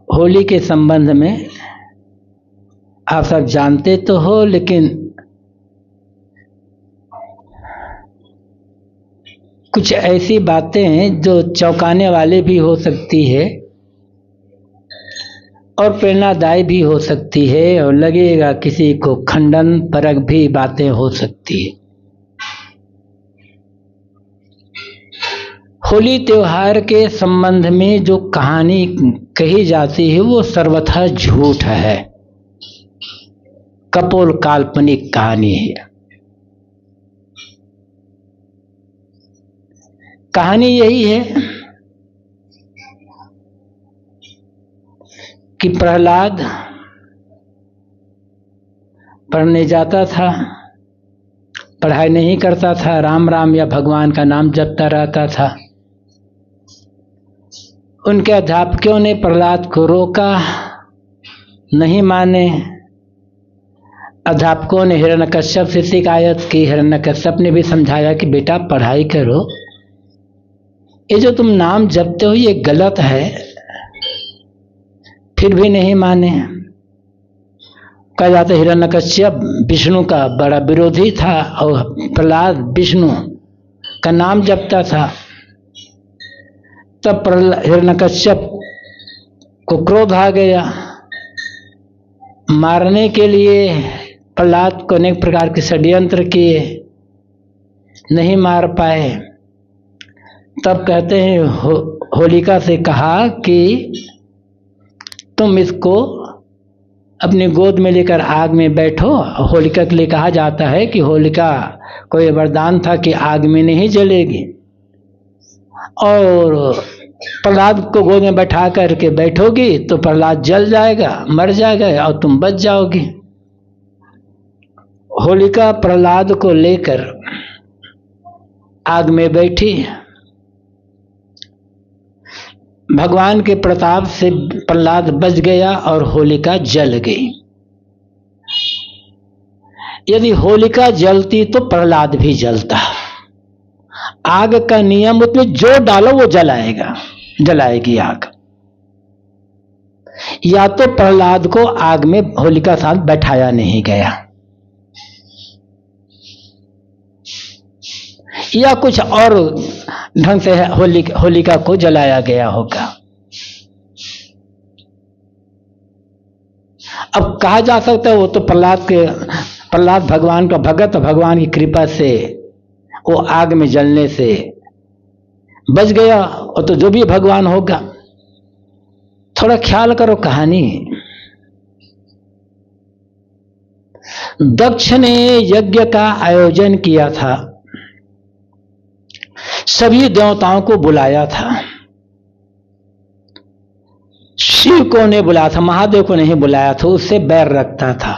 होली के संबंध में आप सब जानते तो हो, लेकिन कुछ ऐसी बातें हैं जो चौंकाने वाले भी हो सकती है और प्रेरणादायी भी हो सकती है, और लगेगा किसी को खंडन परक भी बातें हो सकती है। होली त्योहार के संबंध में जो कहानी कही जाती है वो सर्वथा झूठ है, कपोल काल्पनिक कहानी है। कहानी यही है कि प्रहलाद पढ़ने जाता था, पढ़ाई नहीं करता था, राम राम या भगवान का नाम जपता रहता था। उनके अध्यापकों ने प्रहलाद को रोका, नहीं माने। अध्यापकों ने हिरण्यकश्यप से शिकायत की, हिरण्यकश्यप ने भी समझाया कि बेटा पढ़ाई करो, ये जो तुम नाम जपते हो ये गलत है, फिर भी नहीं माने। कहा जाता है हिरण्यकश्यप विष्णु का बड़ा विरोधी था और प्रहलाद विष्णु का नाम जपता था। तब हिरण्यकश्यप को क्रोध आ गया, मारने के लिए प्रहलाद को अनेक प्रकार के षड्यंत्र किए, नहीं मार पाए। तब कहते हैं होलिका से कहा कि तुम इसको अपनी गोद में लेकर आग में बैठो। होलिका के लिए कहा जाता है कि होलिका को यह वरदान था कि आग में नहीं जलेगी, और प्रहलाद को गोद में बैठा करके बैठोगी तो प्रहलाद जल जाएगा, मर जाएगा और तुम बच जाओगी। होलिका प्रहलाद को लेकर आग में बैठी। भगवान के प्रताप से प्रहलाद बच गया और होलिका जल गई। यदि होलिका जलती तो प्रहलाद भी जलता। आग का नियम, उसमें जो डालो वो जलाएगा, जलाएगी आग। या तो प्रहलाद को आग में होलिका साथ बैठाया नहीं गया, या कुछ और ढंग से होलिका को जलाया गया होगा। अब कहा जा सकता है वो तो प्रहलाद भगवान का भगत, भगवान की कृपा से वो आग में जलने से बच गया, और तो जो भी भगवान होगा। थोड़ा ख्याल करो कहानी। दक्ष ने यज्ञ का आयोजन किया था, सभी देवताओं को बुलाया था। शिव को नहीं बुलाया था, महादेव को नहीं बुलाया था, उससे बैर रखता था।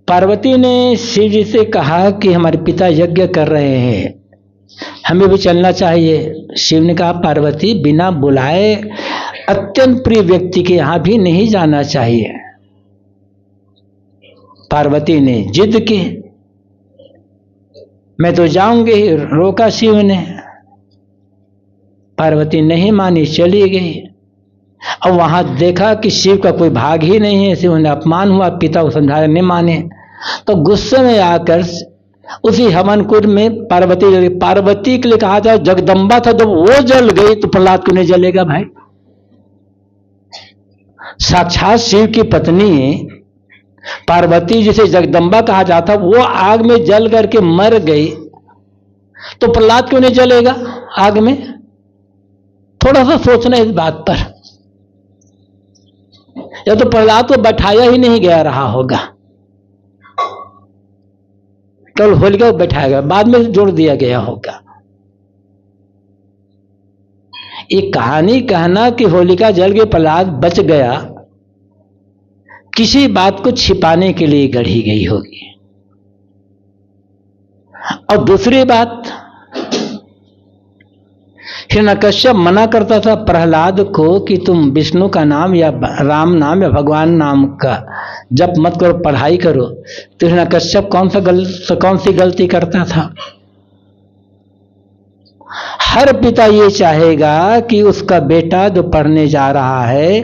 पार्वती ने शिव जी से कहा कि हमारे पिता यज्ञ कर रहे हैं, हमें भी चलना चाहिए। शिव ने कहा पार्वती बिना बुलाए अत्यंत प्रिय व्यक्ति के यहां भी नहीं जाना चाहिए। पार्वती ने जिद की, मैं तो जाऊंगी, रोका शिव ने। पार्वती नहीं मानी, चली गई। और वहां देखा कि शिव का कोई भाग ही नहीं है, शिव ने अपमान हुआ, पिता को समझाया नहीं माने। तो गुस्से में आकर उसी हवन कुंड में पार्वती के लिए कहा जाए जगदम्बा था, जब वो जल गई तो प्रहलाद क्यों नहीं जलेगा भाई? साक्षात शिव की पत्नी पार्वती जिसे जगदम्बा कहा जाता, वो आग में जल करके मर गई, तो प्रहलाद क्यों नहीं जलेगा आग में? थोड़ा सा सोचना इस बात पर। या तो प्रहलाद को बैठाया ही नहीं गया रहा होगा, केवल होलिका को बैठाया गया, बाद में जोड़ दिया गया होगा। ये कहानी कहना कि होलिका जल के प्रहलाद बच गया, किसी बात को छिपाने के लिए गढ़ी गई होगी। और दूसरी बात, हिरण्यकश्यप मना करता था प्रहलाद को कि तुम विष्णु का नाम या राम नाम या भगवान नाम का जप मत करो, पढ़ाई करो। तो हिरण्यकश्यप कौन सी गलती करता था? हर पिता ये चाहेगा कि उसका बेटा जो पढ़ने जा रहा है,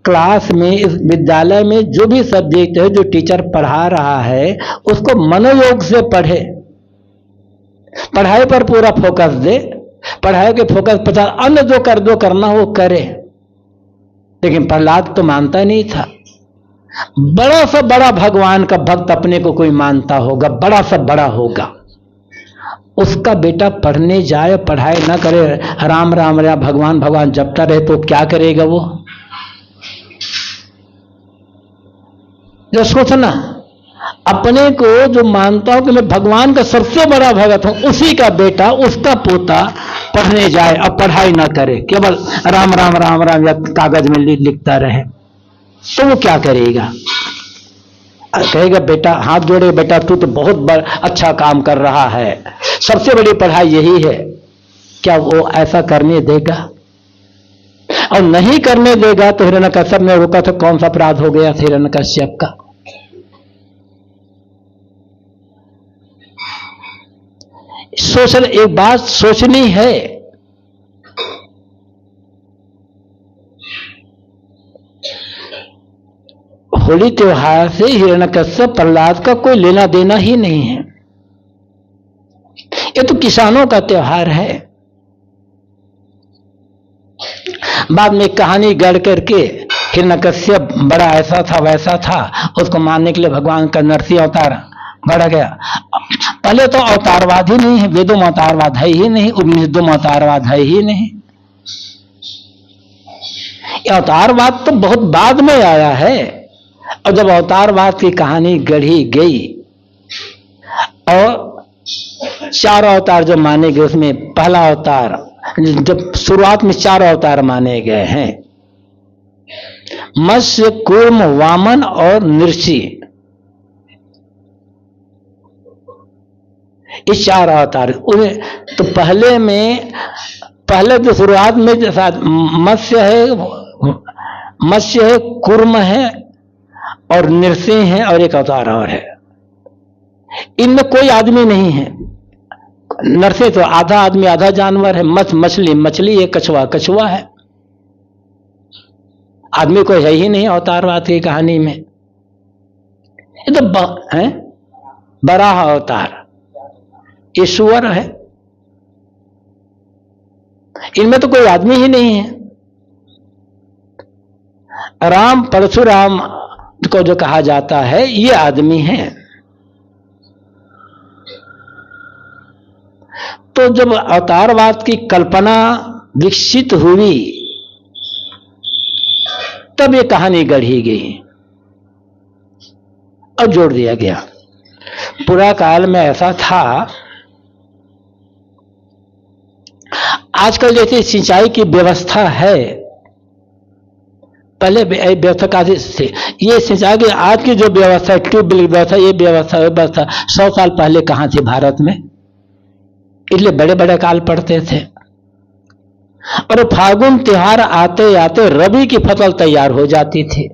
क्लास में, इस विद्यालय में जो भी सब्जेक्ट है, जो टीचर पढ़ा रहा है, उसको मनोयोग से पढ़े, पढ़ाई पर पूरा फोकस दे, पढ़ाई के फोकस पचास, अन्य जो करना वो करे। लेकिन प्रहलाद तो मानता नहीं था। बड़ा सा बड़ा भगवान का भक्त अपने को कोई मानता होगा, बड़ा सा बड़ा होगा, उसका बेटा पढ़ने जाए, पढ़ाई ना करे, राम राम राम भगवान भगवान जपता रहे, तो क्या करेगा वो? जो सोचना, अपने को जो मानता हूं कि मैं भगवान का सबसे बड़ा भगत हूं, उसी का बेटा, उसका पोता पढ़ने जाए और पढ़ाई ना करे, केवल राम राम राम राम या कागज में लिखता रहे, तो वो क्या करेगा? कहेगा बेटा, हाथ जोड़े, बेटा तू तो बहुत अच्छा काम कर रहा है, सबसे बड़ी पढ़ाई यही है। क्या वो ऐसा करने देगा? और नहीं करने देगा तो हिरण्यकश्यप ने रोका तो कौन सा अपराध हो गया हिरण्यकश्यप का? एक बात सोचनी है, होली त्योहार से हिरण्यकश्यप प्रहलाद का कोई लेना देना ही नहीं है। ये तो किसानों का त्योहार है। बाद में कहानी गढ़ करके हिरण्यकश्यप बड़ा ऐसा था वैसा था, उसको मारने के लिए भगवान का नरसिंह अवतार बढ़ गया। पहले तो अवतारवाद ही नहीं है, वेदों में अवतारवाद है ही नहीं, उपनिषदों में अवतारवाद है ही नहीं। अवतारवाद तो बहुत बाद में आया है। और जब अवतारवाद की कहानी गढ़ी गई और 4 अवतार जो माने गए, उसमें पहला अवतार, जब शुरुआत में 4 अवतार माने गए हैं, मत्स्य, कूर्म, वामन और नृसिंह, इस 4 अवतार। तो पहले जो शुरुआत में मत्स्य है, कूर्म है और नृसिंह है और एक अवतार और है। इनमें कोई आदमी नहीं है। नरसिंह तो आधा आदमी आधा जानवर है, मछली है, कछुआ है, आदमी कोई है ही नहीं अवतारवाद की कहानी में। ये तो बराह अवतार ईश्वर है, इनमें तो कोई आदमी ही नहीं है। राम परशुराम को जो कहा जाता है, ये आदमी है। तो जब अवतारवाद की कल्पना विकसित हुई, तब ये कहानी गढ़ी गई और जोड़ दिया गया। पूरा काल में ऐसा था, आजकल जैसे सिंचाई की व्यवस्था है, पहले व्यवस्था काफी थी। ये सिंचाई की आज की जो व्यवस्था, ट्यूबवेल व्यवस्था, ये व्यवस्था 100 साल पहले कहां थी भारत में? इसलिए बड़े बड़े काल पड़ते थे। और फागुन त्योहार आते आते रबी की फसल तैयार हो जाती थी।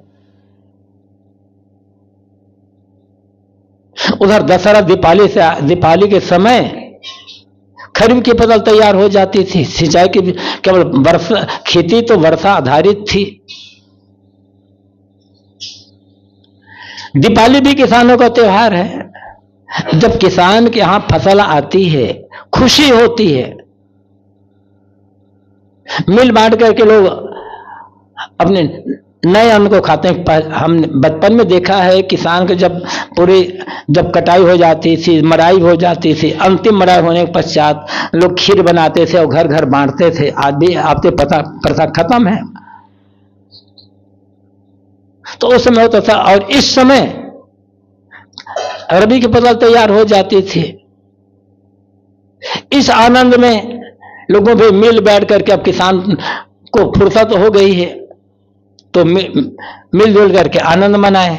उधर दशहरा दीपावली के समय खरीफ की फसल तैयार हो जाती थी। सिंचाई की केवल वर्षा, खेती तो वर्षा आधारित थी। दीपावली भी किसानों का त्योहार है। जब किसान के यहां फसल आती है, खुशी होती है, मिल बांट करके लोग अपने नए अन्न को खाते हैं। हम बचपन में देखा है किसान को जब कटाई हो जाती थी, मराई हो जाती थी, अंतिम मराई होने के पश्चात लोग खीर बनाते थे और घर घर बांटते थे। आज भी आपके प्रथा खत्म है। तो उस समय होता था। और इस समय रबी की फसल तैयार हो जाती थी। इस आनंद में लोगों भी मिल बैठ करके, अब किसान को फुर्सत तो हो गई है तो मिलजुल करके आनंद मनाए,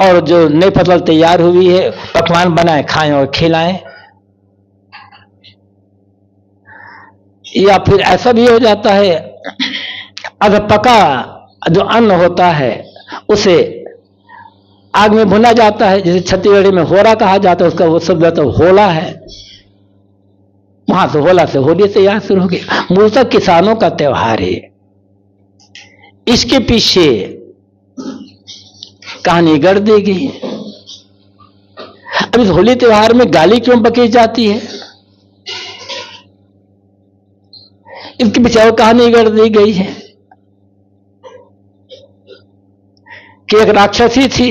और जो नई फसल तैयार हुई है पकवान बनाए, खाएं और खिलाएं। या फिर ऐसा भी हो जाता है, अगर पका जो अन्न होता है उसे आग में भुना जाता है, जैसे छत्तीसगढ़ी में होरा कहा जाता है, उसका वो शब्द तो होला है। वहां से होला से होली से याद शुरू हो गया। मूलतः किसानों का त्योहार है। इसके पीछे कहानी गढ़ दी गई। अब इस होली त्योहार में गाली क्यों बकी जाती है, इसके पीछे और कहानी गढ़ दी गई है कि एक राक्षसी थी,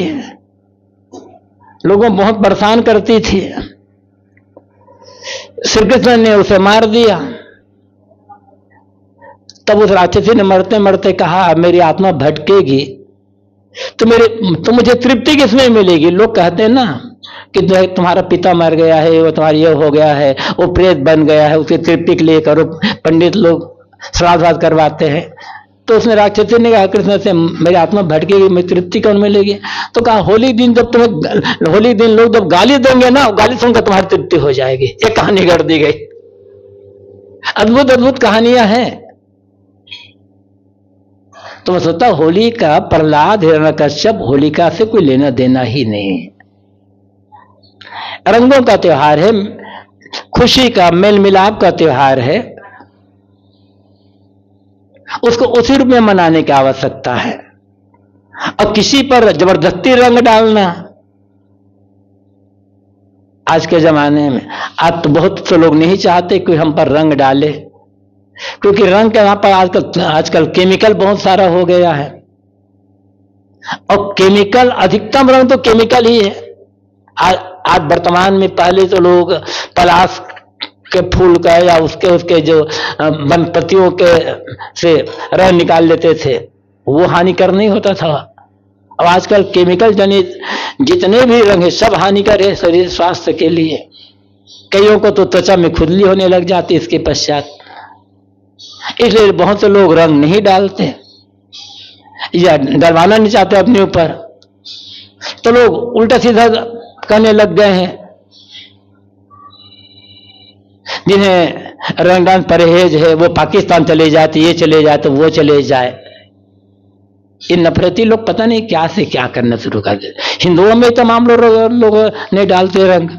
लोगों बहुत परेशान करती थी। श्री कृष्ण ने उसे मार दिया। तब उस राक्षसी ने मरते मरते कहा, मेरी आत्मा भटकेगी तो मुझे तृप्ति किसमें मिलेगी। लोग कहते हैं ना कि तुम्हारा पिता मर गया है, वो तुम्हारा ये हो गया है, वो प्रेत बन गया है, उसकी तृप्ति के लिए करो। पंडित लोग श्राद्ध करवाते हैं। तो उसने राक्षसी ने कहा कृष्ण से, मेरी आत्मा भटकेगी, मेरी तृप्ति कौन मिलेगी। तो कहा होली दिन लोग जब गाली देंगे ना, गाली सुनकर तुम्हारी तृप्ति हो जाएगी। ये कहानी गढ़ दी गई। अद्भुत अद्भुत कहानियां हैं। तो मैं सोचता होली का प्रहलाद हिरण्यकश्यप होलिका से कोई लेना देना ही नहीं। रंगों का त्योहार है, खुशी का मेल मिलाप का त्योहार है। उसको उसी रूप में मनाने की आवश्यकता है। और किसी पर जबरदस्ती रंग डालना आज के जमाने में, आज तो बहुत से लोग नहीं चाहते कि हम पर रंग डाले, क्योंकि रंग के वहां पर आजकल केमिकल बहुत सारा हो गया है। और केमिकल, अधिकतम रंग तो केमिकल ही है। आज वर्तमान में, पहले तो लोग पलाश के फूल का या उसके जो वनस्पतियों के से रंग निकाल लेते थे, वो हानिकर नहीं होता था। अब आजकल केमिकल जनित जितने भी रंग है सब हानिकर है शरीर स्वास्थ्य के लिए। कईयों को तो त्वचा में खुजली होने लग जाती इसके पश्चात। इसलिए बहुत से लोग रंग नहीं डालते या डलवाना नहीं चाहते अपने ऊपर। तो लोग उल्टा सीधा करने लग गए हैं। जिन्हें रंगदान परहेज है वो पाकिस्तान चले जाते, ये चले जाए तो वो चले जाए। ये नफरती लोग पता नहीं क्या से क्या करना शुरू कर देते। हिंदुओं में तमाम लोग नहीं डालते रंग।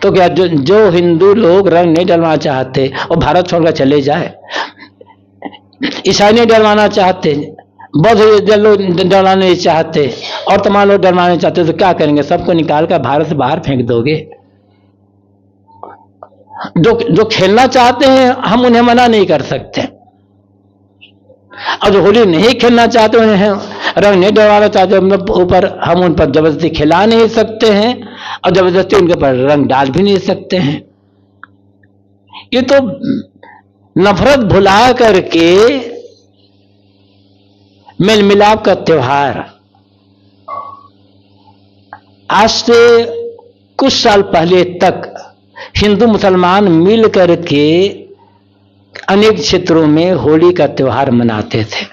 तो क्या जो हिंदू लोग रंग नहीं डलवाना चाहते वो भारत छोड़कर चले जाए। ईसाई नहीं डलवाना चाहते, बौद्ध लोग डलवाना नहीं चाहते, और तमाम लोग डलवाना नहीं चाहते, तो क्या करेंगे? सबको निकाल कर भारत से बाहर फेंक दोगे। जो खेलना चाहते हैं हम उन्हें मना नहीं कर सकते, और जो होली नहीं खेलना चाहते, उन्हें रंग नहीं डलवाना चाहते ऊपर, हम उन पर जबरदस्ती खिला नहीं सकते हैं और जबरदस्ती उनके पर रंग डाल भी नहीं सकते हैं। ये तो नफरत भुला करके मेल मिलाप का त्योहार। आज से कुछ साल पहले तक हिंदू मुसलमान मिल करके अनेक क्षेत्रों में होली का त्योहार मनाते थे।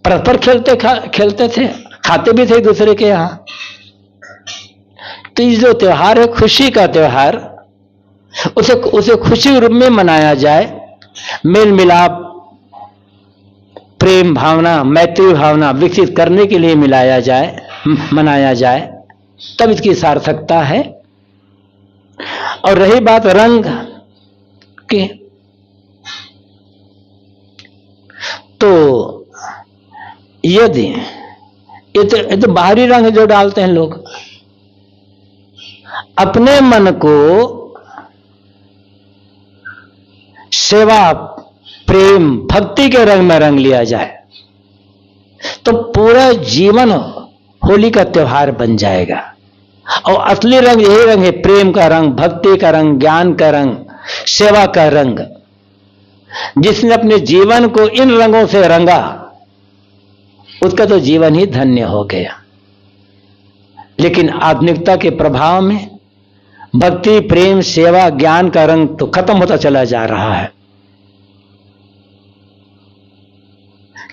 परस्पर खेलते थे, खाते भी थे दूसरे के यहां। तो ये जो त्योहार है खुशी का त्योहार, उसे खुशी रूप में मनाया जाए। मेल मिलाप, प्रेम भावना, मैत्री भावना विकसित करने के लिए मनाया जाए, तब इसकी सार्थकता है। और रही बात रंग की, तो यदि ये तो बाहरी रंग जो डालते हैं लोग, अपने मन को सेवा, प्रेम, भक्ति के रंग में रंग लिया जाए तो पूरा जीवन होली का त्योहार बन जाएगा। और असली रंग यही रंग है, प्रेम का रंग, भक्ति का रंग, ज्ञान का रंग, सेवा का रंग। जिसने अपने जीवन को इन रंगों से रंगा उसका तो जीवन ही धन्य हो गया। लेकिन आधुनिकता के प्रभाव में भक्ति, प्रेम, सेवा, ज्ञान का रंग तो खत्म होता चला जा रहा है।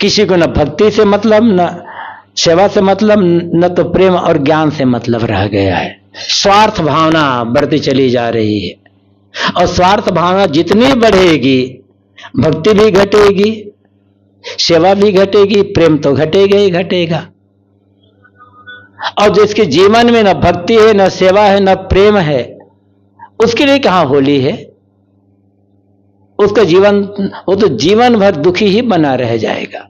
किसी को न भक्ति से मतलब, न सेवा से मतलब, न तो प्रेम और ज्ञान से मतलब रह गया है। स्वार्थ भावना बढ़ती चली जा रही है, और स्वार्थ भावना जितनी बढ़ेगी भक्ति भी घटेगी, सेवा भी घटेगी, प्रेम तो घटेगा ही घटेगा। और जिसके जीवन में न भक्ति है, न सेवा है, न प्रेम है, उसके लिए कहां होली है? उसका जीवन, वो तो जीवन भर दुखी ही बना रह जाएगा।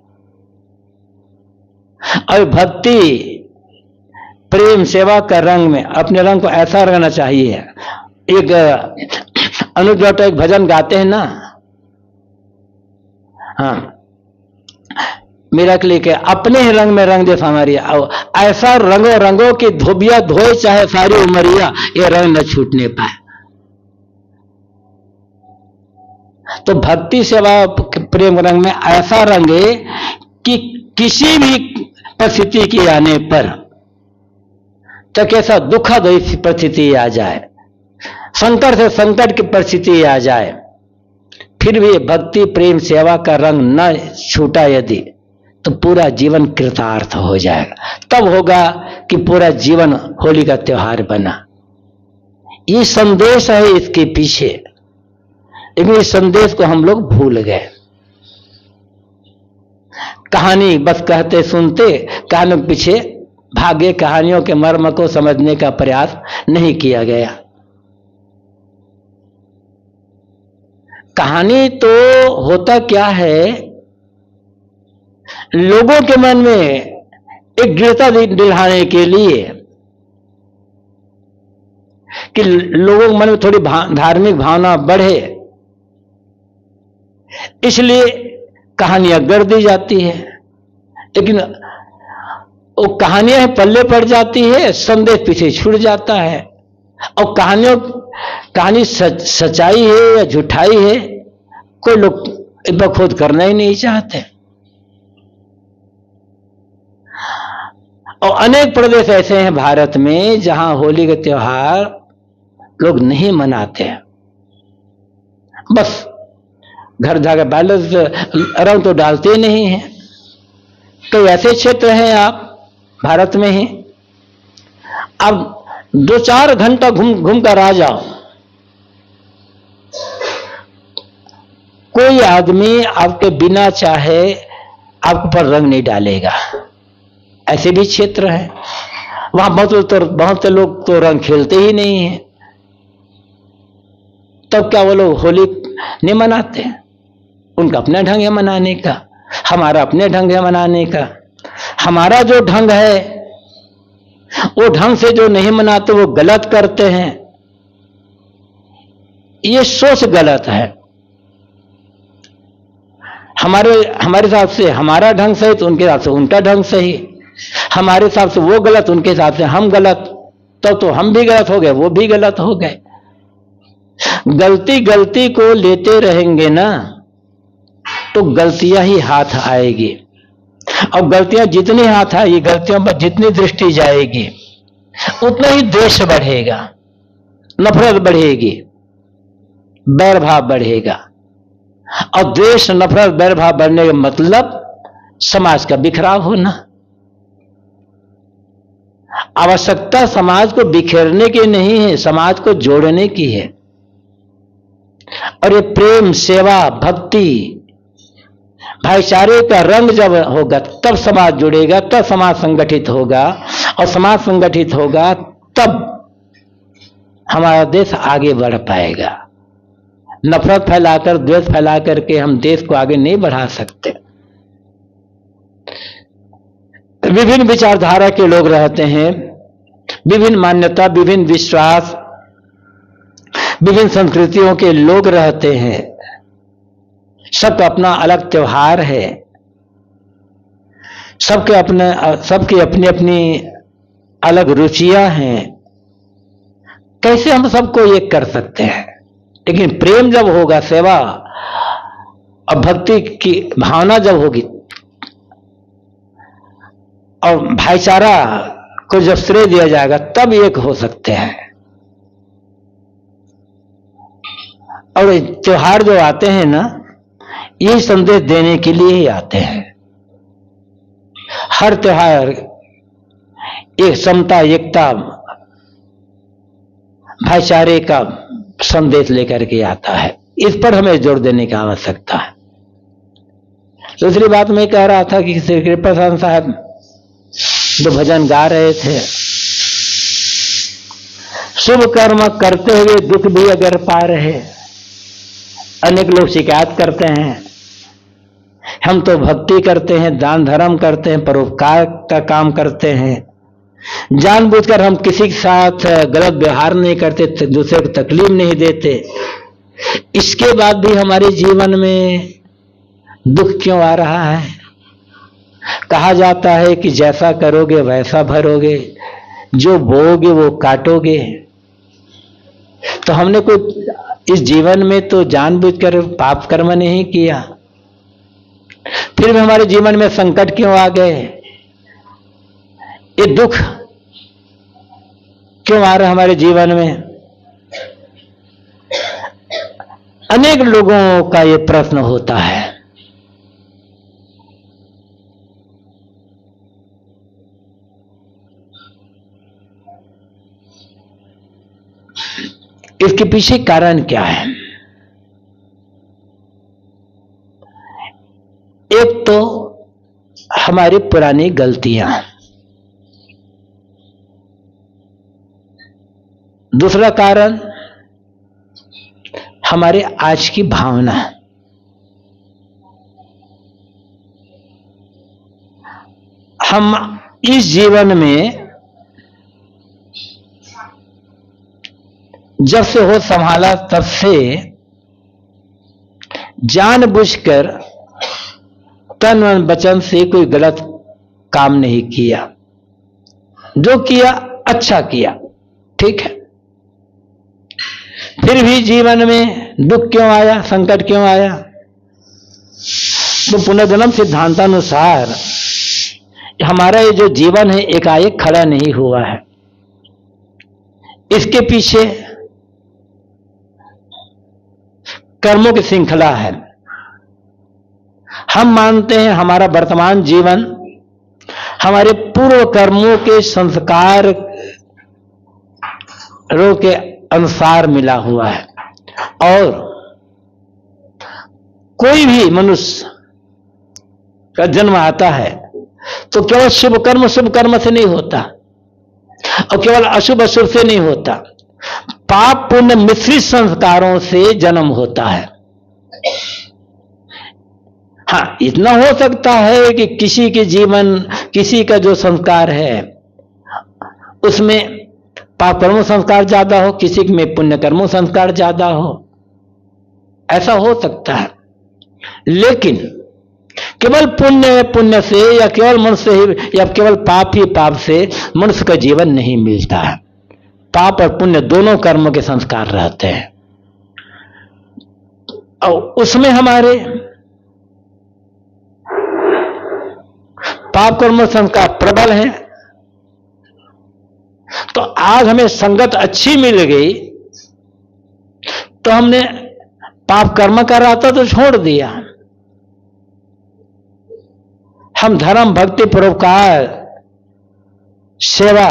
और भक्ति प्रेम सेवा का रंग में अपने रंग को ऐसा रंगना चाहिए। एक अनुज डॉक्टर एक भजन गाते हैं ना, हाँ, मेरा क्लिक है, अपने ही रंग में रंग दे हमारिया, ऐसा रंगो रंगो की धोबिया धोए चाहे सारी उमरिया, ये रंग न छूटने पाए। तो भक्ति सेवा प्रेम रंग में ऐसा रंगे कि किसी भी परिस्थिति की आने पर, चाहे कैसा दुखद परिस्थिति आ जाए, संकट से संकट की परिस्थिति आ जाए, फिर भी भक्ति प्रेम सेवा का रंग न छूटा यदि, तो पूरा जीवन कृतार्थ हो जाएगा। तब होगा कि पूरा जीवन होली का त्योहार बना। ये संदेश है इसके पीछे, लेकिन इस संदेश को हम लोग भूल गए। कहानी बस कहते सुनते, कहानियों के पीछे भागे, कहानियों के मर्म को समझने का प्रयास नहीं किया गया। कहानी तो होता क्या है, लोगों के मन में एक दृढ़ता दिलाने के लिए कि लोगों के मन में थोड़ी धार्मिक भावना बढ़े, इसलिए कहानियां गढ़ दी जाती है। लेकिन वो कहानियां पल्ले पड़ जाती है, संदेश पीछे छूट जाता है। और कहानी सच्चाई है या झूठाई है, कोई लोग खोज करना ही नहीं चाहते। और अनेक प्रदेश ऐसे हैं भारत में जहां होली का त्योहार लोग नहीं मनाते, बस घर जाकर बैलेंस रंग तो डालते नहीं हैं। तो ऐसे क्षेत्र हैं आप भारत में ही, अब 2-4 घंटा घूम कर आ जाओ, कोई आदमी आपके बिना चाहे आपके पर रंग नहीं डालेगा। ऐसे भी क्षेत्र हैं, वहां बहुत लोग तो रंग खेलते ही नहीं है। तब क्या वो लोग होली नहीं मनाते? उनका अपना ढंग है मनाने का, हमारा अपने ढंग है मनाने का। हमारा जो ढंग है वो ढंग से जो नहीं मनाते वो गलत करते हैं, ये सोच गलत है। हमारे हिसाब से हमारा ढंग सही तो उनके हिसाब से उनका ढंग सही, हमारे हिसाब से वो गलत उनके हिसाब से हम गलत, तो हम भी गलत हो गए, वो भी गलत हो गए। गलती को लेते रहेंगे ना तो गलतियां ही हाथ आएगी, और गलतियां जितनी हाथ आएगी, गलतियों पर जितनी दृष्टि जाएगी, उतना ही द्वेष बढ़ेगा, नफरत बढ़ेगी, बैर भाव बढ़ेगा। और द्वेष नफरत बैर भाव बढ़ने का मतलब समाज का बिखराव होना। आवश्यकता समाज को बिखेरने की नहीं है, समाज को जोड़ने की है। और ये प्रेम सेवा भक्ति भाईचारे का रंग जब होगा तब समाज जुड़ेगा, तब समाज संगठित होगा, और समाज संगठित होगा तब हमारा देश आगे बढ़ पाएगा। नफरत फैलाकर द्वेष फैलाकर के हम देश को आगे नहीं बढ़ा सकते। विभिन्न विचारधारा के लोग रहते हैं, विभिन्न मान्यता, विभिन्न विश्वास, विभिन्न संस्कृतियों के लोग रहते हैं। सबका अपना अलग त्योहार है, सबकी अपनी अपनी अलग रुचियां हैं। कैसे हम सबको एक कर सकते हैं? लेकिन प्रेम जब होगा, सेवा और भक्ति की भावना जब होगी, और भाईचारा को जब श्रेय दिया जाएगा, तब एक हो सकते हैं। और त्योहार जो आते हैं ना, ये संदेश देने के लिए ही आते हैं। हर त्योहार एक समता, एकता, भाईचारे का संदेश लेकर के आता है। इस पर हमें जोर देने की आवश्यकता है। दूसरी बात मैं कह रहा था कि श्री कृपाशरण साहब जो भजन गा रहे थे, शुभ कर्म करते हुए दुख भी अगर पा रहे। अनेक लोग शिकायत करते हैं, हम तो भक्ति करते हैं, दान धर्म करते हैं, परोपकार का काम करते हैं, जानबूझकर हम किसी के साथ गलत व्यवहार नहीं करते, दूसरे को तकलीफ नहीं देते, इसके बाद भी हमारे जीवन में दुख क्यों आ रहा है? कहा जाता है कि जैसा करोगे वैसा भरोगे, जो बोओगे वो काटोगे। तो हमने कोई इस जीवन में तो जानबूझकर पाप कर्म नहीं किया, फिर भी हमारे जीवन में संकट क्यों आ गए? ये दुख क्यों आ रहा है हमारे जीवन में? अनेक लोगों का ये प्रश्न होता है। इसके पीछे कारण क्या है? एक तो हमारी पुरानी गलतियां, दूसरा कारण हमारे आज की भावना। हम इस जीवन में जब से हो संभाला तब से जानबूझकर तन मन वचन से कोई गलत काम नहीं किया, जो किया अच्छा किया, ठीक है। फिर भी जीवन में दुख क्यों आया, संकट क्यों आया? तो पुनर्जन्म सिद्धांतानुसार हमारा ये जो जीवन है एकाएक खड़ा नहीं हुआ है। इसके पीछे कर्मों की श्रृंखला है। हम मानते हैं हमारा वर्तमान जीवन हमारे पूर्व कर्मों के संस्कारों के अनुसार मिला हुआ है, और कोई भी मनुष्य का जन्म आता है तो केवल शुभ कर्म से नहीं होता, और केवल अशुभ से नहीं होता, पाप पुण्य मिश्रित संस्कारों से जन्म होता है। हाँ, इतना हो सकता है कि किसी के जीवन, किसी का जो संस्कार है उसमें पाप कर्मों संस्कार ज्यादा हो, किसी में पुण्य कर्मों संस्कार ज्यादा हो, ऐसा हो सकता है। लेकिन केवल पुण्य से या केवल मनुष्य ही या केवल पाप ही पाप से मनुष्य का जीवन नहीं मिलता है। पाप और पुण्य दोनों कर्मों के संस्कार रहते हैं, और उसमें हमारे पाप कर्म संस्कार प्रबल हैं। तो आज हमें संगत अच्छी मिल गई तो हमने पाप कर्म कर रहा था तो छोड़ दिया। हम धर्म भक्ति परोपकार सेवा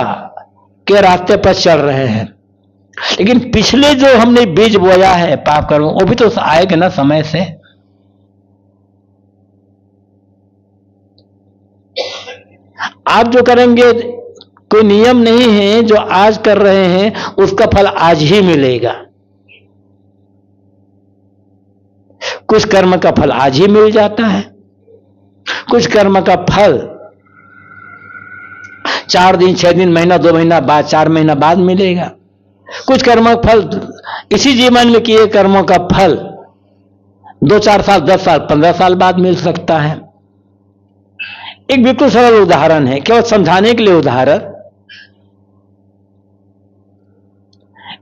के रास्ते पर चल रहे हैं, लेकिन पिछले जो हमने बीज बोया है पाप कर्म, वो भी तो आएगा ना समय से। आप जो करेंगे कोई नियम नहीं है, जो आज कर रहे हैं उसका फल आज ही मिलेगा। कुछ कर्म का फल आज ही मिल जाता है, कुछ कर्म का फल 4 दिन 6 दिन महीना 2 महीना बाद 4 महीना बाद मिलेगा। कुछ कर्म का फल इसी जीवन में किए कर्मों का फल 2-4 साल 10 साल 15 साल बाद मिल सकता है। एक बिल्कुल सरल उदाहरण है, केवल समझाने के लिए उदाहरण।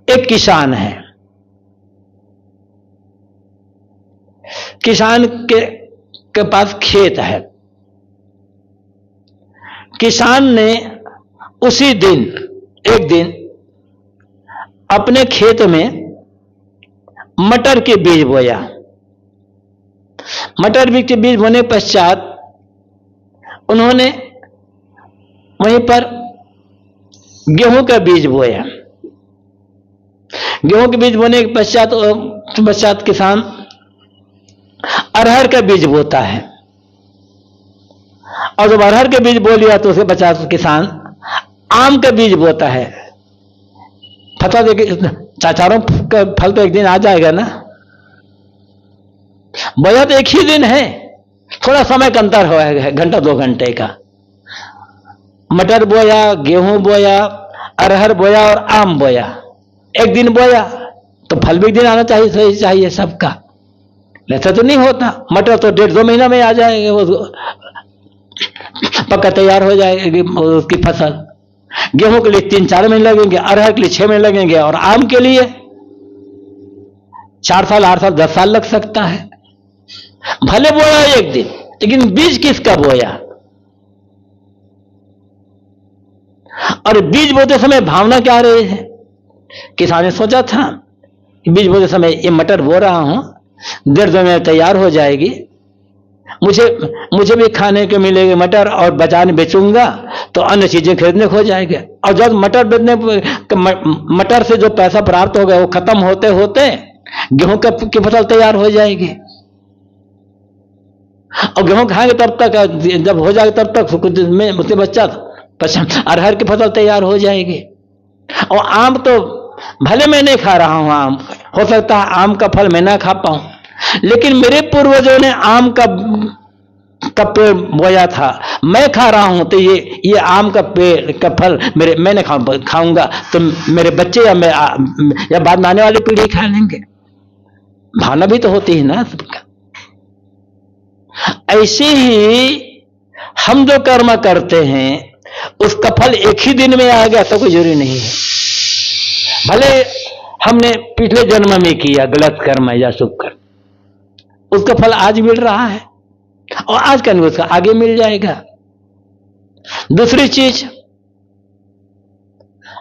एक किसान है, किसान के पास खेत है। किसान ने उसी दिन एक दिन अपने खेत में मटर के बीज बोया। मटर के बीज बोने पश्चात उन्होंने वहीं पर गेहूं का बीज बोया। गेहूं के बीज बोने के पश्चात किसान अरहर का बीज बोता है। और जब अरहर के बीज बो लिया तो उसे 50 किसान आम का बीज बोता है। फसल देखिए, चारों का फल तो एक दिन आ जाएगा ना। बोया तो एक ही दिन है, थोड़ा समय का अंतर होगा, घंटा 2 घंटे का। मटर बोया, गेहूं बोया, अरहर बोया और आम बोया, एक दिन बोया तो फल भी एक दिन आना चाहिए सबका। ऐसा तो नहीं होता। मटर तो 1.5-2 महीना में आ जाएगा, वो पक्का तैयार हो जाएगी उसकी फसल। गेहूं के लिए 3-4 महीने लगेंगे, अरहर के लिए 6 महीने लगेंगे, और आम के लिए 4 साल, 8 साल, 10 साल लग सकता है। भले बोया एक दिन, लेकिन बीज किसका बोया? और बीज बोते समय भावना क्या रही है? किसान ने सोचा था बीज बोते समय ये मटर बो रहा हूं, 1.5 दिन में तैयार हो जाएगी, मुझे भी खाने को मिलेगी मटर, और बाजार बेचूंगा तो अन्य चीजें खरीदने को हो जाएंगे। और जब मटर से जो पैसा प्राप्त हो गया वो खत्म होते होते गेहूं की फसल तैयार हो जाएगी, और गेहूं खाएंगे तब तक, जब हो जाएगा तब तक कुछ दिन में उसके पश्चात अरहर की फसल तैयार हो जाएगी। और आम तो भले मैं नहीं खा रहा हूं, आम हो सकता है आम का फल मैं ना खा पाऊं, लेकिन मेरे पूर्वजों ने आम का पेड़ बोया था, मैं खा रहा हूं, तो ये आम का पेड़ का फल मैंने खाऊंगा तो मेरे बच्चे या बाद में आने वाली पीढ़ी खा लेंगे। भावना भी तो होती है ना सबका। ऐसे ही हम जो कर्म करते हैं उसका फल एक ही दिन में आ गया तो कोई जरूरी नहीं है। भले हमने पिछले जन्म में किया गलत कर्म या शुभ कर्म, उसका फल आज मिल रहा है, और आज का नहीं उसका आगे मिल जाएगा। दूसरी चीज,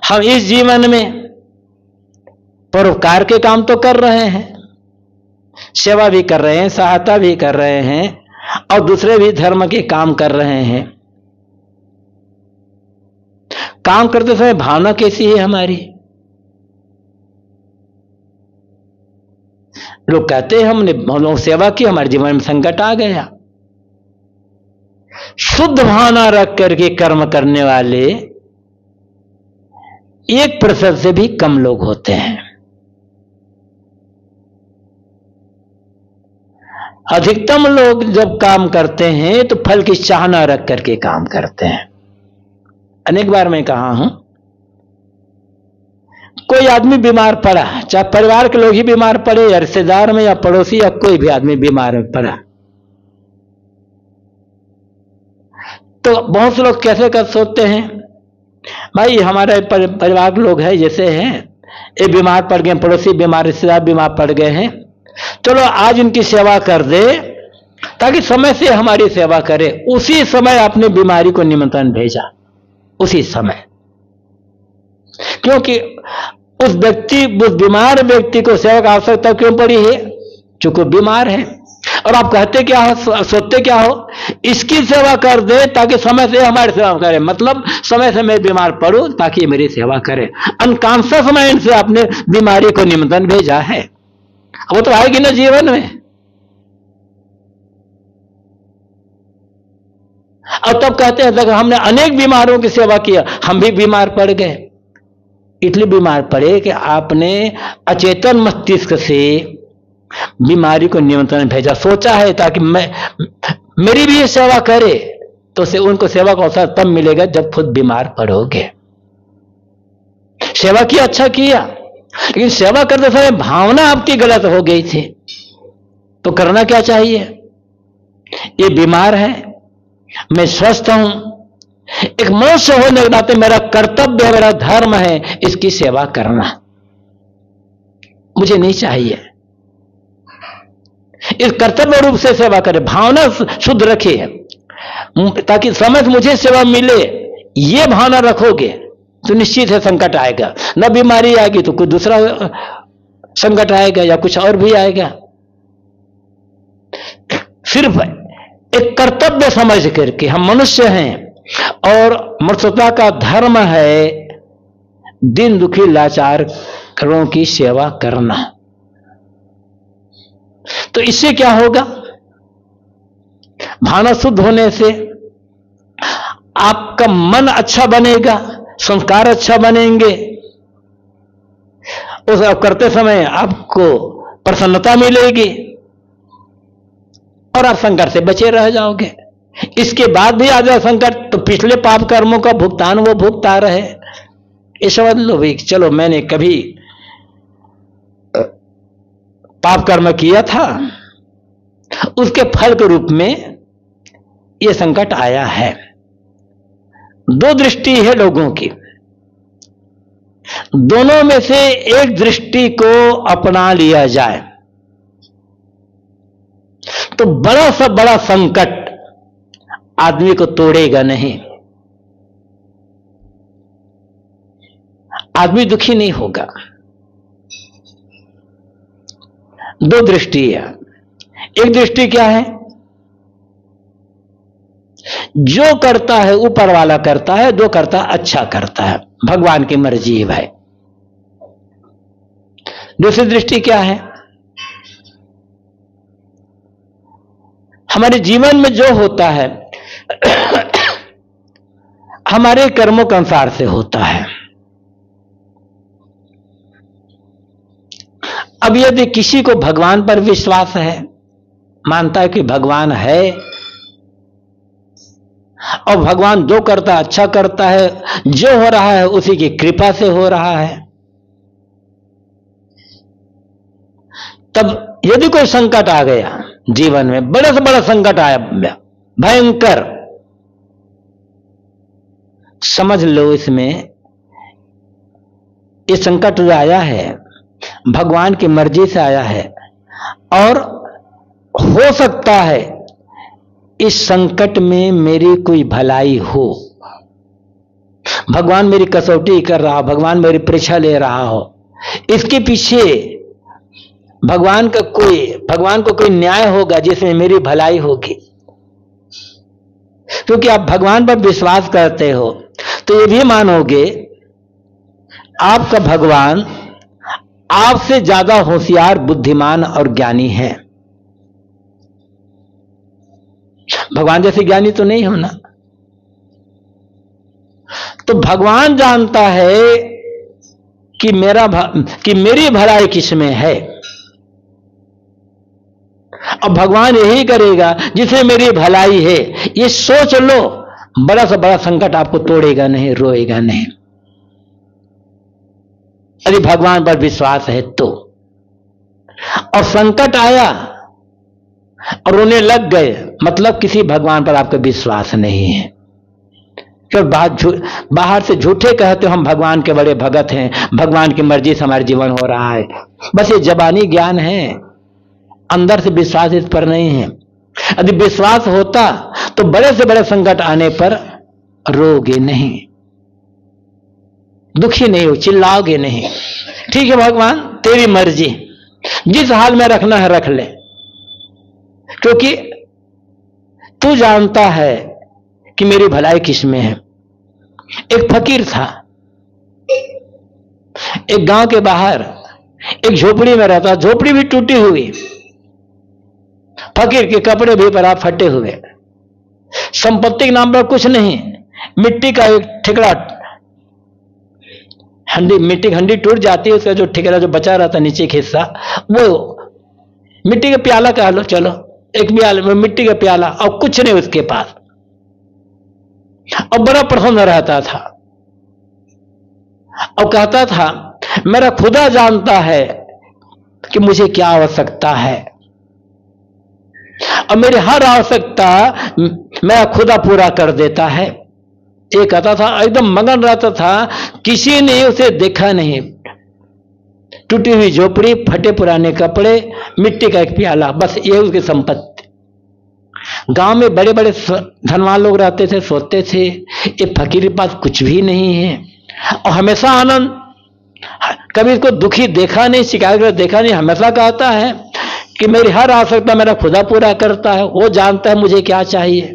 हम इस जीवन में परोपकार के काम तो कर रहे हैं, सेवा भी कर रहे हैं, सहायता भी कर रहे हैं, और दूसरे भी धर्म के काम कर रहे हैं। काम करते समय भावना कैसी है हमारी? लोग कहते हैं हमने सेवा की, हमारे जीवन में संकट आ गया। शुद्ध भावना रख करके कर्म करने वाले 1% से भी कम लोग होते हैं। अधिकतम लोग जब काम करते हैं तो फल की चाहना रख करके काम करते हैं। अनेक बार मैं कहा हूं, कोई आदमी बीमार पड़ा, चाहे परिवार के लोग ही बीमार पड़े या रिश्तेदार में या पड़ोसी या कोई भी आदमी बीमार पड़ा, तो बहुत से लोग कैसे कर सोचते हैं, भाई हमारे परिवार के लोग हैं जैसे हैं, ये बीमार पड़ गए, पड़ोसी बीमार, रिश्तेदार बीमार पड़ गए हैं, चलो आज इनकी सेवा कर दे ताकि समय से हमारी सेवा करे। उसी समय आपने बीमारी को निमंत्रण भेजा, उसी समय, क्योंकि उस बीमार व्यक्ति को सेवा की आवश्यकता क्यों पड़ी है? चूंकि बीमार है। और आप कहते क्या हो, सोचते क्या हो, इसकी सेवा कर दे ताकि समय से हमारी सेवा करे, मतलब समय से मैं बीमार पड़ूं ताकि मेरी सेवा करे। अनकॉन्शियस माइंड से आपने बीमारी को निमंत्रण भेजा है, वो तो आएगी ना जीवन में। और तब कहते हैं कि हमने अनेक बीमारों की सेवा किया, हम भी बीमार पड़ गए। इसलिए बीमार पड़े कि आपने अचेतन मस्तिष्क से बीमारी को निमंत्रण भेजा, सोचा है ताकि मेरी भी ये सेवा करे, तो उनको सेवा का अवसर तब मिलेगा जब खुद बीमार पड़ोगे। सेवा की, अच्छा किया, लेकिन सेवा करते समय भावना आपकी गलत हो गई थी, तो करना क्या चाहिए? ये बीमार है, मैं स्वस्थ हूं, एक मनुष्य होने के नाते मेरा कर्तव्य, मेरा धर्म है इसकी सेवा करना, मुझे नहीं चाहिए। इस कर्तव्य रूप से सेवा करें, भावना शुद्ध रखिए ताकि समय मुझे सेवा मिले। ये भावना रखोगे तो निश्चित है संकट आएगा, न बीमारी आएगी तो कुछ दूसरा संकट आएगा या कुछ और भी आएगा। सिर्फ एक कर्तव्य समझ करके, हम मनुष्य हैं और मनुष्यता का धर्म है दिन दुखी लाचारों की सेवा करना। तो इससे क्या होगा? भावना शुद्ध होने से आपका मन अच्छा बनेगा, संस्कार अच्छा बनेंगे, उस करते समय आपको प्रसन्नता मिलेगी और आप संकट से बचे रह जाओगे। इसके बाद भी आ जाए संकट तो पिछले पाप कर्मों का भुगतान वो भुगता रहे। ये समझ लो भाई, चलो मैंने कभी पाप कर्म किया था, उसके फल के रूप में ये संकट आया है। दो दृष्टि है लोगों की, दोनों में से एक दृष्टि को अपना लिया जाए तो बड़ा सा बड़ा संकट आदमी को तोड़ेगा नहीं, आदमी दुखी नहीं होगा। दो दृष्टि है। एक दृष्टि क्या है, जो करता है ऊपर वाला करता है, जो करता है अच्छा करता है, भगवान की मर्जी है भाई। दूसरी दृष्टि क्या है, हमारे जीवन में जो होता है हमारे कर्मों के अनुसार से होता है। अब यदि किसी को भगवान पर विश्वास है, मानता है कि भगवान है और भगवान जो करता है अच्छा करता है, जो हो रहा है उसी की कृपा से हो रहा है, तब यदि कोई संकट आ गया जीवन में, बड़ा से बड़ा संकट आया भयंकर, समझ लो इसमें ये संकट जो आया है भगवान की मर्जी से आया है और हो सकता है इस संकट में मेरी कोई भलाई हो, भगवान मेरी कसौटी कर रहा हो, भगवान मेरी परीक्षा ले रहा हो, इसके पीछे भगवान को कोई न्याय होगा जिसमें मेरी भलाई होगी। क्योंकि आप भगवान पर विश्वास करते हो तो ये भी मानोगे आपका भगवान आपसे ज्यादा होशियार, बुद्धिमान और ज्ञानी है। भगवान जैसे ज्ञानी तो नहीं होना। तो भगवान जानता है कि मेरी भलाई किसमें है, और भगवान यही करेगा जिसमें मेरी भलाई है। ये सोच लो, बड़ा से बड़ा संकट आपको तोड़ेगा नहीं, रोएगा नहीं, यदि भगवान पर विश्वास है तो। और संकट आया और रोने लग गए, मतलब किसी भगवान पर आपका विश्वास नहीं है। फिर बाहर से झूठे कहते हो हम भगवान के बड़े भगत हैं, भगवान की मर्जी से हमारा जीवन हो रहा है, बस ये जबानी ज्ञान है, अंदर से विश्वास इस पर नहीं है। यदि विश्वास होता तो बड़े से बड़े संकट आने पर रोगे नहीं, दुखी नहीं हो, चिल्लाओगे नहीं। ठीक है भगवान तेरी मर्जी, जिस हाल में रखना है रख ले, क्योंकि तू जानता है कि मेरी भलाई किस में है। एक फकीर था, एक गांव के बाहर एक झोपड़ी में रहता, झोपड़ी भी टूटी हुई, फकीर के कपड़े भी परा फटे हुए, संपत्ति के नाम पर कुछ नहीं, मिट्टी का एक ठिकरा, मिट्टी की हंडी टूट जाती है, उसका जो ठिकरा जो बचा रहता नीचे का हिस्सा, वो मिट्टी का प्याला कह लो, चलो एक प्याला मिट्टी का प्याला, और कुछ नहीं उसके पास, और बड़ा प्रसन्न रहता था और कहता था मेरा खुदा जानता है कि मुझे क्या आवश्यकता है और मेरी हर आवश्यकता मेरा खुदा पूरा कर देता है। ये कहता था, एकदम मगन रहता था, किसी ने उसे देखा नहीं, टूटी हुई झोपड़ी, फटे पुराने कपड़े, मिट्टी का एक प्याला, बस ये उसकी संपत्ति। गांव में बड़े बड़े धनवान लोग रहते थे, सोते थे, ये फकीर के पास कुछ भी नहीं है और हमेशा आनंद, कभी इसको दुखी देखा नहीं, शिकायत देखा नहीं, हमेशा कहता है कि मेरी हर आवश्यकता मेरा खुदा पूरा करता है, वो जानता है मुझे क्या चाहिए,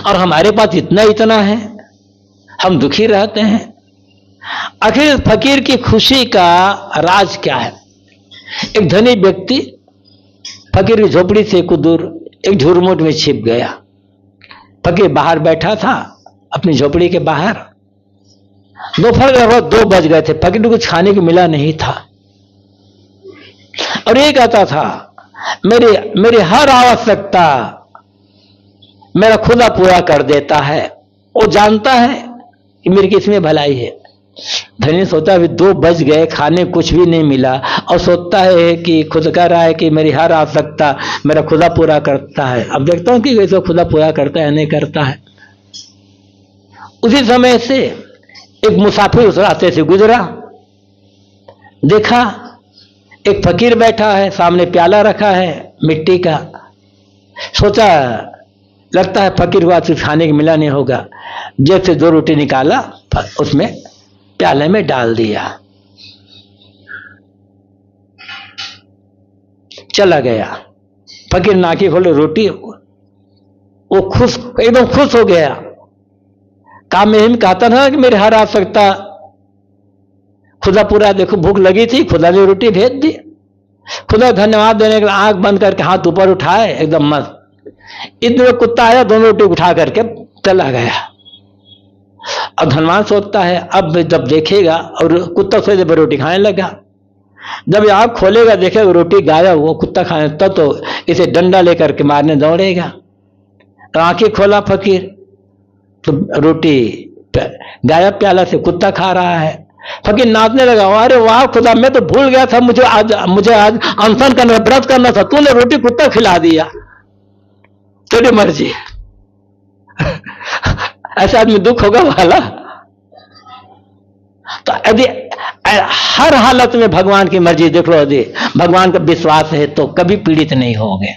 और हमारे पास इतना है, हम दुखी रहते हैं। आखिर फकीर की खुशी का राज क्या है? एक धनी व्यक्ति फकीर की झोपड़ी से कुछ दूर एक झुरमुट में छिप गया, फकीर बाहर बैठा था अपनी झोपड़ी के बाहर। दोपहर लगभग 2 बज गए थे, फकीर को कुछ खाने को मिला नहीं था और ये कहता था मेरी हर आवश्यकता मेरा खुदा पूरा कर देता है। वो जानता है कि मेरी किसमें भलाई है। धनी सोचता है 2 बज गए, खाने कुछ भी नहीं मिला और सोचता है कि खुद कह रहा है कि मेरी हर आवश्यकता मेरा खुदा पूरा करता है। अब देखता हूं कि वैसे खुदा पूरा करता है नहीं करता है। उसी समय से एक मुसाफिर उस रास्ते से गुजरा, देखा एक फकीर बैठा है, सामने प्याला रखा है मिट्टी का। सोचा लगता है फकीर को आज खाने को मिला नहीं होगा। जेब से 2 रोटी निकाला, उसमें प्याले में डाल दिया, चला गया। फकीर नाकी खोले रोटी, वो एकदम खुश हो गया। काम में कहता था कि मेरी हर आवश्यकता खुदा पूरा, देखो भूख लगी थी, खुदा ने रोटी भेज दी। खुदा धन्यवाद देने के आंख बंद करके हाथ ऊपर उठाए एकदम मस्त। इतने कुत्ता आया, 2 रोटी उठा करके चला गया। अब धनवान सोचता है अब जब देखेगा, और कुत्ता से जब रोटी खाने लगा, जब आंख खोलेगा देखेगा रोटी गायब, वो कुत्ता खाने, तब तो इसे डंडा लेकर के मारने दौड़ेगा। तो आंखें खोला फकीर तो रोटी गायब, प्याला से कुत्ता खा रहा है। फकीर नाचने लगा, अरे वाह खुदा, मैं तो भूल गया था, मुझे आज अनशन करना, व्रत करना था, तूने रोटी कुत्ता खिला दिया, तेरी मर्जी। ऐसा आदमी दुख होगा वाला। तो यदि हर हालत में भगवान की मर्जी देख लो, यदि भगवान का विश्वास है तो कभी पीड़ित नहीं होगे।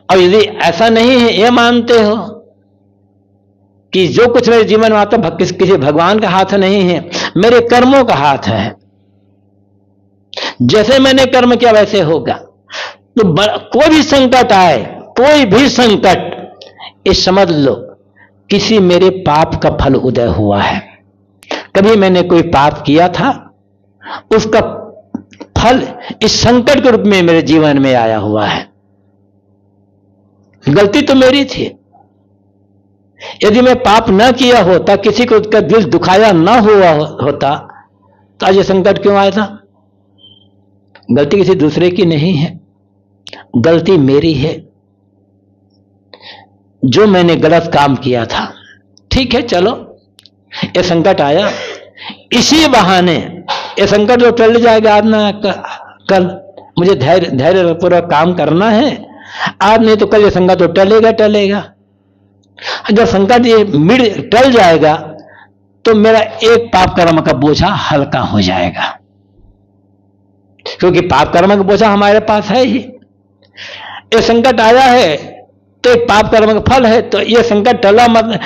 और यदि ऐसा नहीं है, ये मानते हो कि जो कुछ मेरे जीवन में आता किसी भगवान का हाथ नहीं है, मेरे कर्मों का हाथ है, जैसे मैंने कर्म किया वैसे होगा। तो कोई भी संकट आए, कोई भी संकट, ये समझ लो किसी मेरे पाप का फल उदय हुआ है। कभी मैंने कोई पाप किया था, उसका फल इस संकट के रूप में मेरे जीवन में आया हुआ है। गलती तो मेरी थी। यदि मैं पाप न किया होता, किसी को उसका दिल दुखाया ना हुआ होता, तो आज ये संकट क्यों आया था? गलती किसी दूसरे की नहीं है, गलती मेरी है। जो मैंने गलत काम किया था, ठीक है, चलो ये संकट आया, इसी बहाने ये संकट जो टल जाएगा आज ना कल। मुझे धैर्य पूर्वक काम करना है, आज नहीं तो कल ये संकट तो टलेगा। जब संकट ये टल जाएगा तो मेरा एक पाप कर्म का बोझा हल्का हो जाएगा, क्योंकि पाप कर्म का बोझा हमारे पास है ही। ये संकट आया है तो एक पाप कर्म का फल है, तो ये संकट टला, मत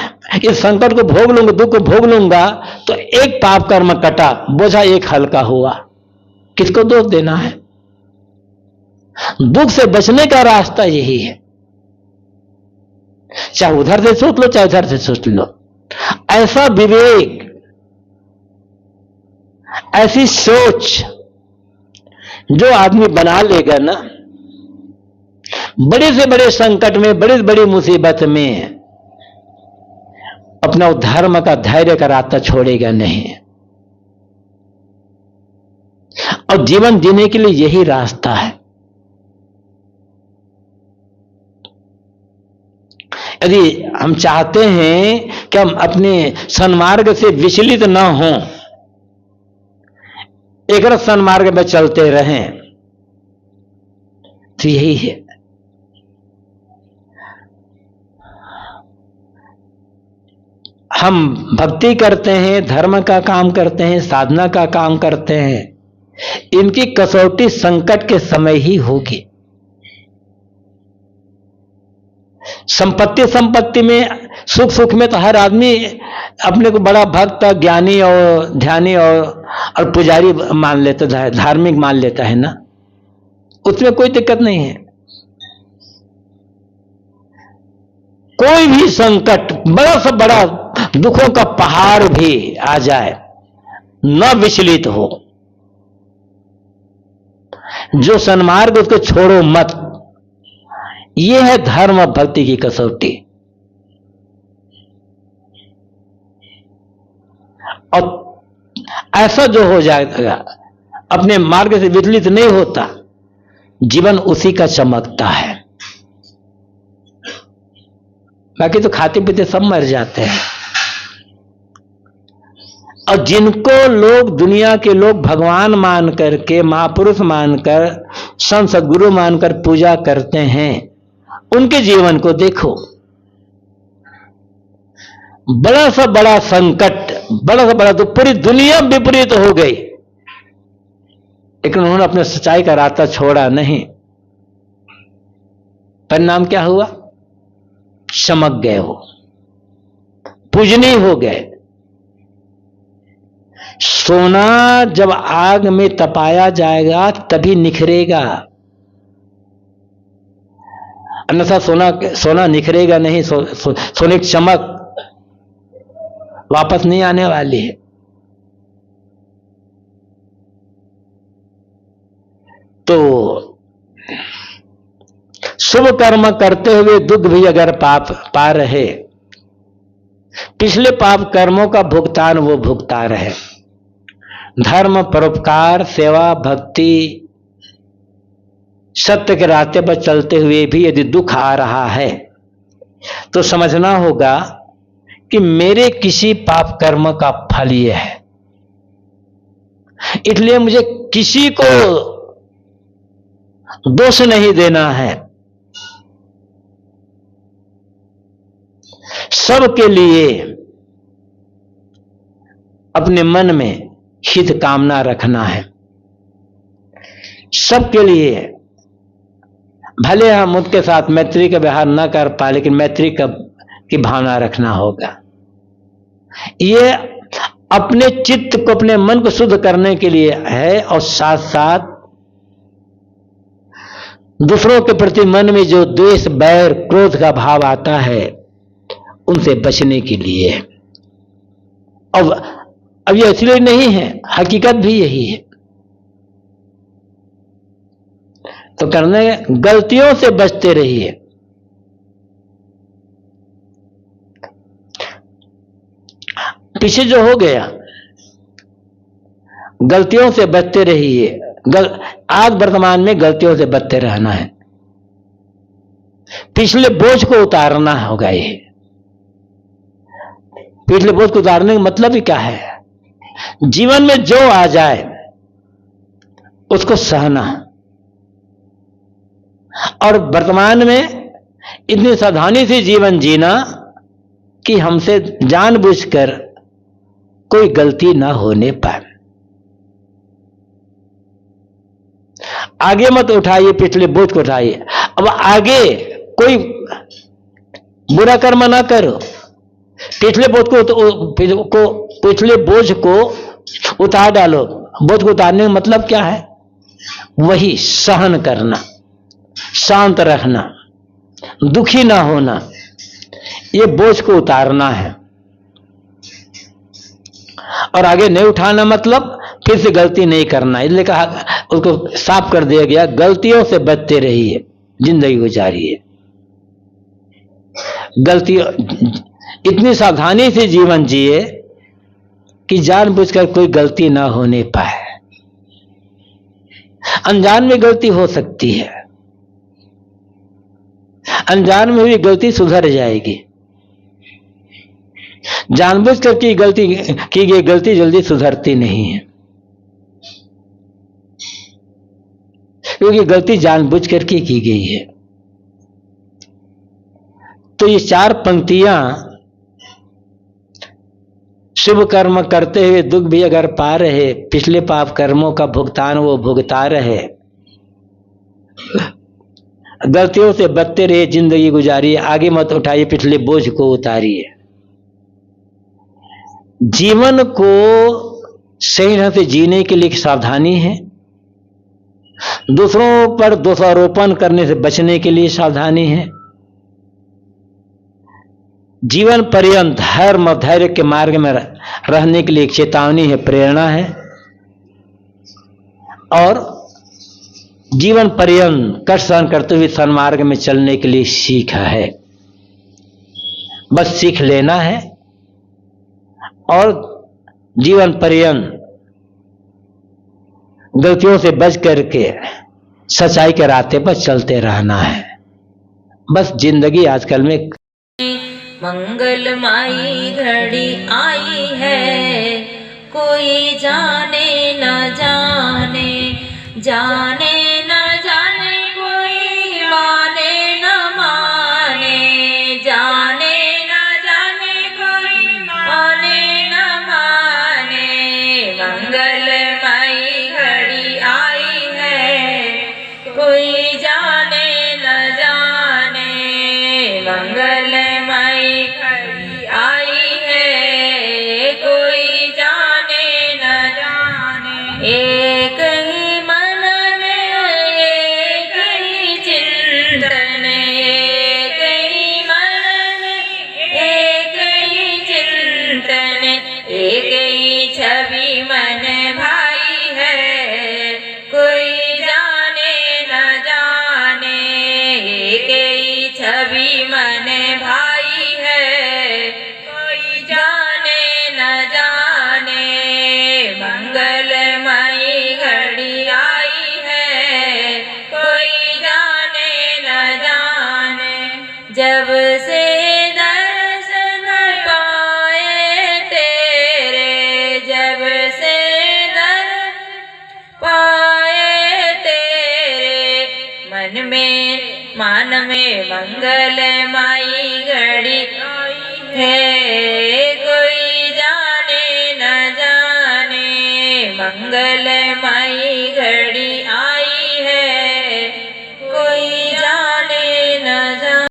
इस संकट को भोग लूंगा, दुख को भोग लूंगा, तो एक पाप कर्म कटा, बोझा एक हल्का हुआ। किसको दोष देना है? दुख से बचने का रास्ता यही है। चाहे उधर से सोच लो, चाहे उधर से सोच लो। ऐसा विवेक, ऐसी सोच जो आदमी बना लेगा ना, बड़े से बड़े संकट में, बड़ी से बड़ी मुसीबत में अपना धर्म का, धैर्य का रास्ता छोड़ेगा नहीं। और जीवन जीने के लिए यही रास्ता है। यदि हम चाहते हैं कि हम अपने सन्मार्ग से विचलित न हों, एक सन्मार्ग में चलते रहें, तो यही है। हम भक्ति करते हैं, धर्म का काम करते हैं, साधना का काम करते हैं, इनकी कसौटी संकट के समय ही होगी। संपत्ति में, सुख में तो हर आदमी अपने को बड़ा भक्त, ज्ञानी और ध्यानी और पुजारी मान लेता है, धार्मिक मान लेता है ना, उसमें कोई दिक्कत नहीं है। कोई भी संकट, बड़ा से बड़ा दुखों का पहाड़ भी आ जाए, न विचलित हो। जो सन्मार्ग उसको छोड़ो मत, यह है धर्म और भक्ति की कसौटी। और ऐसा जो हो जाएगा, अपने मार्ग से विचलित नहीं होता, जीवन उसी का चमकता है। बाकी तो खाते पीते सब मर जाते हैं। और जिनको लोग, दुनिया के लोग भगवान मान करके, महापुरुष मानकर, संत सद्गुरु मानकर पूजा करते हैं, उनके जीवन को देखो। बड़ा सा बड़ा संकट, बड़ा सा बड़ा, तो पूरी दुनिया विपरीत हो गई, लेकिन उन्होंने अपने सच्चाई का रास्ता छोड़ा नहीं। परिणाम क्या हुआ? चमक गए, हो पूजनीय हो गए। सोना जब आग में तपाया जाएगा तभी निखरेगा, अन्यथा सोना निखरेगा नहीं। सोने की चमक वापस नहीं आने वाली है। तो शुभ कर्म करते हुए दुख भी अगर पा रहे, पिछले पाप कर्मों का भुगतान वो भुगता रहे। धर्म, परोपकार, सेवा, भक्ति, सत्य के रास्ते पर चलते हुए भी यदि दुख आ रहा है तो समझना होगा कि मेरे किसी पाप कर्म का फल यह है, इसलिए मुझे किसी को दोष नहीं देना है। सबके लिए अपने मन में हित कामना रखना है। सबके लिए, भले हम उनके साथ मैत्री का व्यवहार न कर पाए, लेकिन मैत्री की भावना रखना होगा। ये अपने चित्त को, अपने मन को शुद्ध करने के लिए है, और साथ साथ दूसरों के प्रति मन में जो द्वेष, बैर, क्रोध का भाव आता है, उनसे बचने के लिए है। अब ये इसलिए नहीं है, हकीकत भी यही है। तो करने गलतियों से बचते रहिए। पीछे जो हो गया, गलतियों से बचते रहिए। आज वर्तमान में गलतियों से बचते रहना है। पिछले बोझ को उतारना होगा। ये पिछले बोझ को उतारने का मतलब ही क्या है? जीवन में जो आ जाए उसको सहना, और वर्तमान में इतनी सावधानी से जीवन जीना कि हमसे जानबूझकर कोई गलती ना होने पाए। आगे मत उठाइए, पिछले बोझ को उठाइए। अब आगे कोई बुरा कर्म ना करो, पिछले बोझ को उतार डालो। बोझ को उतारने का मतलब क्या है? वही सहन करना, शांत रहना, दुखी ना होना, ये बोझ को उतारना है। और आगे नहीं उठाना मतलब फिर से गलती नहीं करना। इसलिए कहा, उसको साफ कर दिया गया, गलतियों से बचते रहिए, जिंदगी गुजारिए। गलतियों, इतनी सावधानी से जीवन जिए कि जानबूझकर कोई गलती ना होने पाए। अनजान में गलती हो सकती है, अनजान में भी गलती सुधर जाएगी। जानबूझकर की गई गलती जल्दी सुधरती नहीं है, क्योंकि गलती जानबूझकर की गई है। तो ये चार पंक्तियां, शुभ कर्म करते हुए दुख भी अगर पा रहे, पिछले पाप कर्मों का भुगतान वो भुगता रहे, गलतियों से बचते रहे, जिंदगी गुजारिए, आगे मत उठाइए, पिछले बोझ को उतारिए। जीवन को सही ढंग से जीने के लिए एक सावधानी है, दूसरों पर दोषारोपण करने से बचने के लिए सावधानी है, जीवन पर्यंत धर्म और धैर्य के मार्ग में रहने के लिए एक चेतावनी है, प्रेरणा है, और जीवन पर्यंत कष्ट सहन करते हुए सन्मार्ग में चलने के लिए सीखा है। बस सीख लेना है और जीवन पर्यंत गलतियों से बच करके सच्चाई के रास्ते पर चलते रहना है। बस जिंदगी आजकल में मंगलमयी घड़ी आई है, कोई जाने न जाने, जाने न जाने, कोई माने न माने, जाने न जाने, कोई माने न माने। मंगलमयी घड़ी आई है, कोई जाने न जाने, मंगलमयी घड़ी आई है, कोई जाने न जाने। एक ही मन में एक ही चिंतन, एक ही मन में एक ही चिंतन, एक ही छवि मन भाई है, कोई जाने न जाने, एक ही छवि मन भाई है, कोई जाने न जाने। मंगलमयी घड़ी आई है, कोई जाने न जाने। जब से दर्शन पाए तेरे, जब से दर्शन पाए तेरे, मन में मान में मंगलमयी घड़ी है, कोई जाने न जाने, मंगल